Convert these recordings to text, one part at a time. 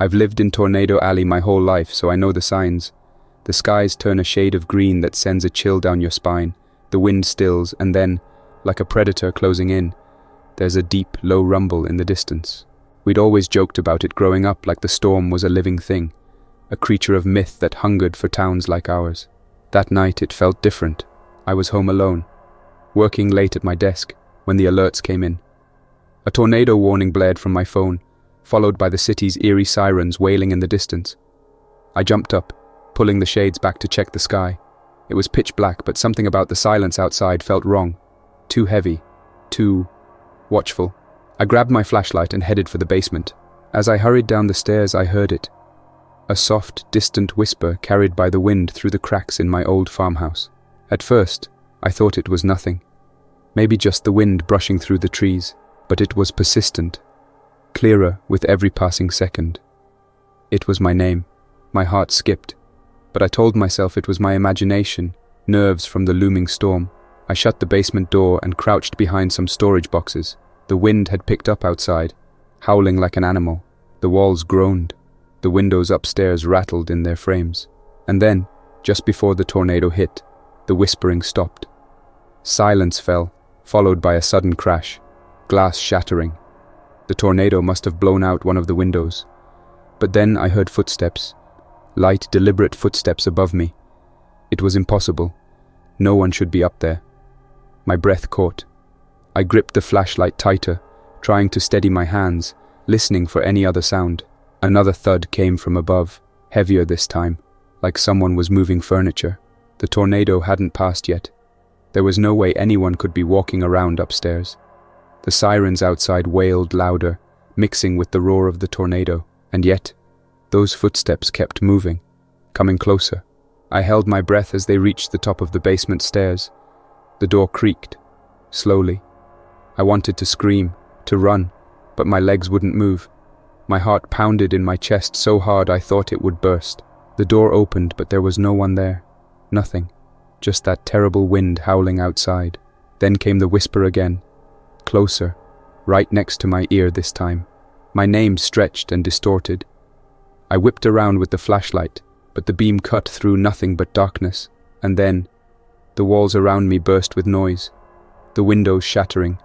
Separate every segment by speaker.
Speaker 1: I've lived in Tornado Alley my whole life, so I know the signs. The skies turn a shade of green that sends a chill down your spine. The wind stills, and then, like a predator closing in, there's a deep, low rumble in the distance. We'd always joked about it growing up, like the storm was a living thing, a creature of myth that hungered for towns like ours. That night it felt different. I was home alone, working late at my desk, when the alerts came in. A tornado warning blared from my phone, followed by the city's eerie sirens wailing in the distance. I jumped up, pulling the shades back to check the sky. It was pitch black, but something about the silence outside felt wrong. Too heavy, too watchful. I grabbed my flashlight and headed for the basement. As I hurried down the stairs, I heard it. A soft, distant whisper carried by the wind through the cracks in my old farmhouse. At first, I thought it was nothing. Maybe just the wind brushing through the trees, but it was persistent, clearer with every passing second. It was my name. My heart skipped, but I told myself it was my imagination, nerves from the looming storm. I shut the basement door and crouched behind some storage boxes. The wind had picked up outside, howling like an animal. The walls groaned. The windows upstairs rattled in their frames. And then, just before the tornado hit, the whispering stopped. Silence fell, followed by a sudden crash, glass shattering. The tornado must have blown out one of the windows. But then I heard footsteps, light, deliberate footsteps above me. It was impossible. No one should be up there. My breath caught. I gripped the flashlight tighter, trying to steady my hands, listening for any other sound. Another thud came from above, heavier this time, like someone was moving furniture. The tornado hadn't passed yet. There was no way anyone could be walking around upstairs. The sirens outside wailed louder, mixing with the roar of the tornado, and yet, those footsteps kept moving, coming closer. I held my breath as they reached the top of the basement stairs. The door creaked, slowly. I wanted to scream, to run, but my legs wouldn't move. My heart pounded in my chest so hard I thought it would burst. The door opened, but there was no one there. Nothing. Just that terrible wind howling outside. Then came the whisper again. Closer, right next to my ear this time. My name stretched and distorted. I whipped around with the flashlight, but the beam cut through nothing but darkness. And then, the walls around me burst with noise. The windows shattering.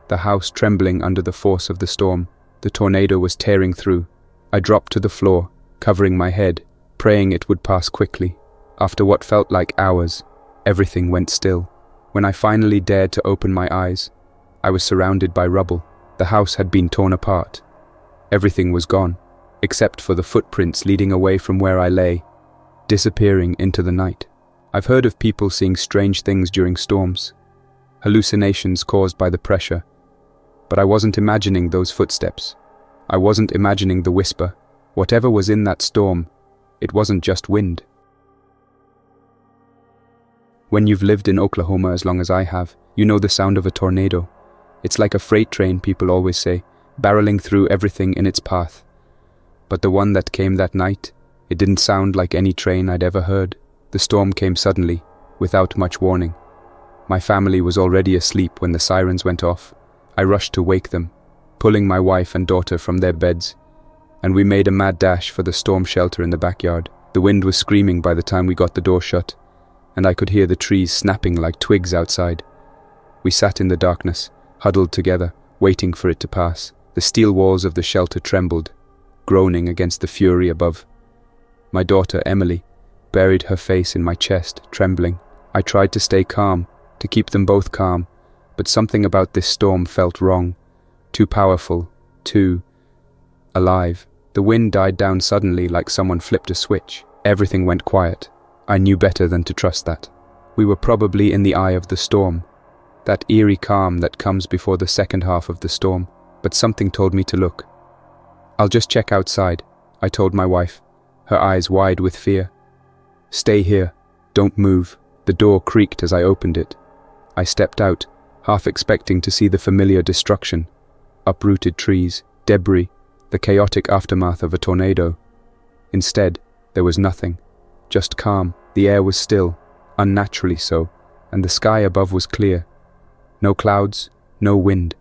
Speaker 1: The house trembling under the force of the storm. The tornado was tearing through. I dropped to the floor, covering my head, praying it would pass quickly. After what felt like hours, everything went still. When I finally dared to open my eyes, I was surrounded by rubble. The house had been torn apart. Everything was gone, except for the footprints leading away from where I lay, disappearing into the night. I've heard of people seeing strange things during storms, hallucinations caused by the pressure, but I wasn't imagining those footsteps. I wasn't imagining the whisper. Whatever was in that storm, it wasn't just wind. When you've lived in Oklahoma as long as I have, you know the sound of a tornado. It's like a freight train, people always say, barreling through everything in its path. But the one that came that night, it didn't sound like any train I'd ever heard. The storm came suddenly, without much warning. My family was already asleep when the sirens went off. I rushed to wake them, pulling my wife and daughter from their beds, and we made a mad dash for the storm shelter in the backyard. The wind was screaming by the time we got the door shut, and I could hear the trees snapping like twigs outside. We sat in the darkness, huddled together, waiting for it to pass. The steel walls of the shelter trembled, groaning against the fury above. My daughter, Emily, buried her face in my chest, trembling. I tried to stay calm, to keep them both calm, but something about this storm felt wrong. Too powerful, too alive. The wind died down suddenly like someone flipped a switch. Everything went quiet. I knew better than to trust that. We were probably in the eye of the storm, that eerie calm that comes before the second half of the storm, but something told me to look. I'll just check outside, I told my wife, her eyes wide with fear. Stay here, don't move. The door creaked as I opened it. I stepped out, half expecting to see the familiar destruction, uprooted trees, debris, the chaotic aftermath of a tornado. Instead, there was nothing, just calm. The air was still, unnaturally so, and the sky above was clear. No clouds, no wind,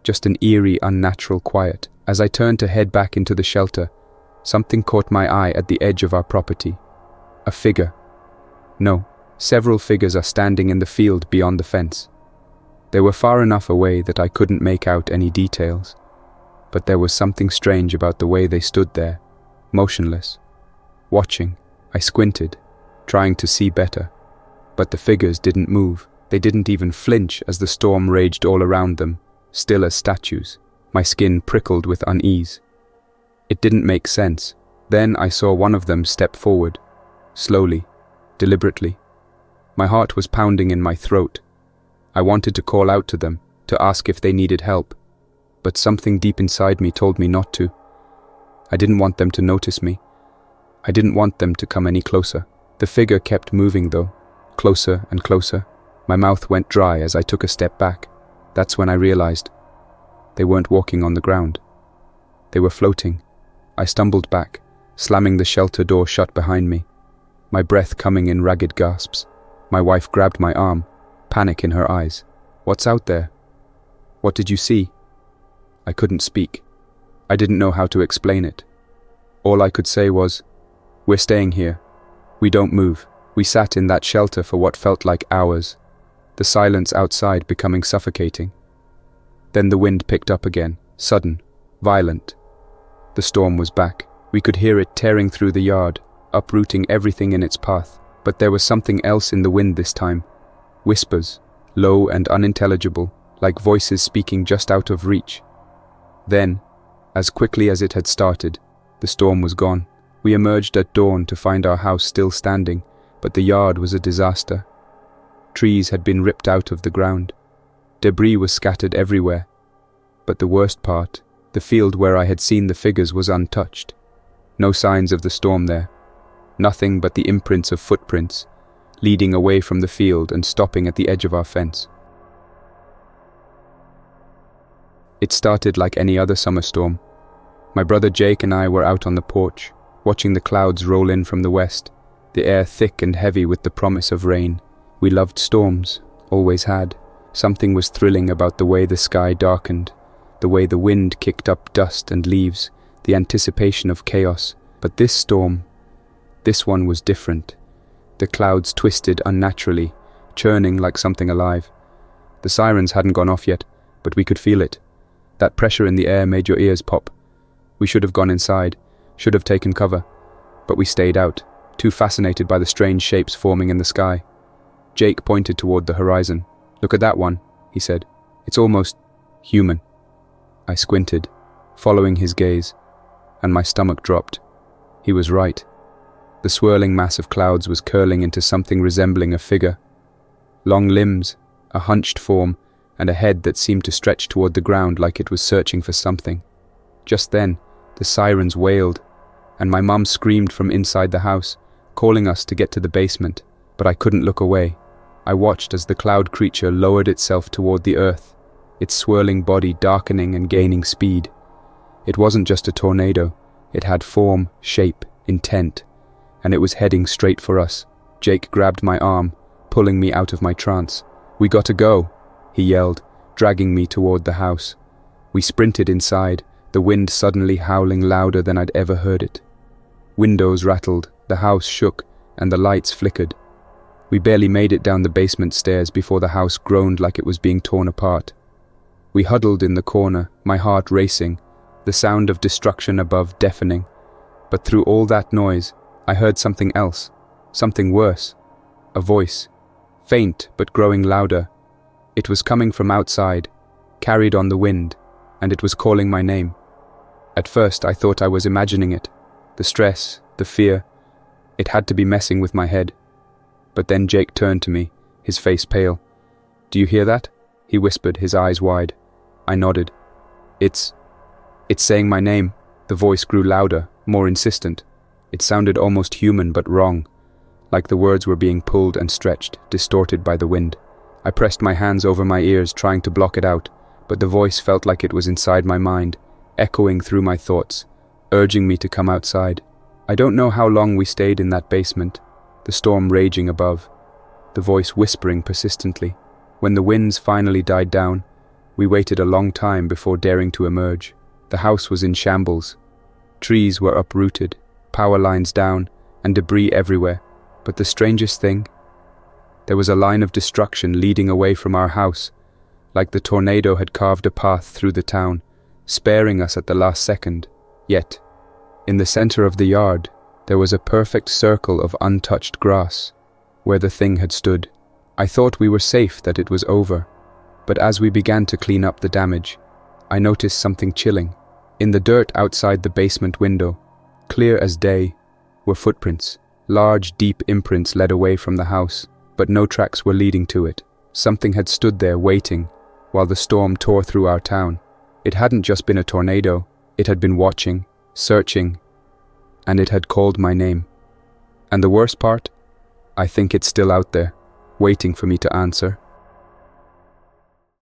Speaker 1: just an eerie, unnatural quiet. As I turned to head back into the shelter, something caught my eye at the edge of our property. A figure. No, several figures are standing in the field beyond the fence. They were far enough away that I couldn't make out any details, but there was something strange about the way they stood there, motionless, watching. I squinted, trying to see better, but the figures didn't move. They didn't even flinch as the storm raged all around them, still as statues. My skin prickled with unease. It didn't make sense. Then I saw one of them step forward, slowly, deliberately. My heart was pounding in my throat. I wanted to call out to them, to ask if they needed help, but something deep inside me told me not to. I didn't want them to notice me. I didn't want them to come any closer. The figure kept moving though, closer and closer. My mouth went dry as I took a step back. That's when I realized they weren't walking on the ground. They were floating. I stumbled back, slamming the shelter door shut behind me, my breath coming in ragged gasps. My wife grabbed my arm, panic in her eyes. "What's out there? What did you see?" I couldn't speak. I didn't know how to explain it. All I could say was, "We're staying here. We don't move." We sat in that shelter for what felt like hours, the silence outside becoming suffocating. Then the wind picked up again, sudden, violent. The storm was back. We could hear it tearing through the yard, uprooting everything in its path. But there was something else in the wind this time. Whispers, low and unintelligible, like voices speaking just out of reach. Then, as quickly as it had started, the storm was gone. We emerged at dawn to find our house still standing, but the yard was a disaster. Trees had been ripped out of the ground. Debris was scattered everywhere. But the worst part, the field where I had seen the figures was untouched. No signs of the storm there. Nothing but the imprints of footprints, leading away from the field and stopping at the edge of our fence. It started like any other summer storm. My brother Jake and I were out on the porch, watching the clouds roll in from the west, the air thick and heavy with the promise of rain. We loved storms, always had. Something was thrilling about the way the sky darkened, the way the wind kicked up dust and leaves, the anticipation of chaos. But this storm, this one was different. The clouds twisted unnaturally, churning like something alive. The sirens hadn't gone off yet, but we could feel it. That pressure in the air made your ears pop. We should have gone inside, should have taken cover, but we stayed out, too fascinated by the strange shapes forming in the sky. Jake pointed toward the horizon. "Look at that one," he said. "It's almost human." I squinted, following his gaze, and my stomach dropped. He was right. The swirling mass of clouds was curling into something resembling a figure. Long limbs, a hunched form, and a head that seemed to stretch toward the ground like it was searching for something. Just then, the sirens wailed, and my mum screamed from inside the house, calling us to get to the basement, but I couldn't look away. I watched as the cloud creature lowered itself toward the earth, its swirling body darkening and gaining speed. It wasn't just a tornado. It had form, shape, intent, and it was heading straight for us. Jake grabbed my arm, pulling me out of my trance. "We gotta go," he yelled, dragging me toward the house. We sprinted inside, the wind suddenly howling louder than I'd ever heard it. Windows rattled, the house shook, and the lights flickered. We barely made it down the basement stairs before the house groaned like it was being torn apart. We huddled in the corner, my heart racing, the sound of destruction above deafening. But through all that noise, I heard something else, something worse. A voice, faint but growing louder. It was coming from outside, carried on the wind, and it was calling my name. At first I thought I was imagining it. The stress, the fear, it had to be messing with my head. But then Jake turned to me, his face pale. "Do you hear that?" he whispered, his eyes wide. I nodded. It's saying my name." The voice grew louder, more insistent. It sounded almost human but wrong, like the words were being pulled and stretched, distorted by the wind. I pressed my hands over my ears, trying to block it out, but the voice felt like it was inside my mind, echoing through my thoughts, urging me to come outside. I don't know how long we stayed in that basement, the storm raging above, the voice whispering persistently. When the winds finally died down, we waited a long time before daring to emerge. The house was in shambles. Trees were uprooted, power lines down, and debris everywhere. But the strangest thing? There was a line of destruction leading away from our house, like the tornado had carved a path through the town, sparing us at the last second. Yet, in the center of the yard, there was a perfect circle of untouched grass, where the thing had stood. I thought we were safe, that it was over. But as we began to clean up the damage, I noticed something chilling. In the dirt outside the basement window, clear as day, were footprints. Large, deep imprints led away from the house, but no tracks were leading to it. Something had stood there waiting while the storm tore through our town. It hadn't just been a tornado, it had been watching, searching, and it had called my name. And the worst part? I think it's still out there, waiting for me to answer.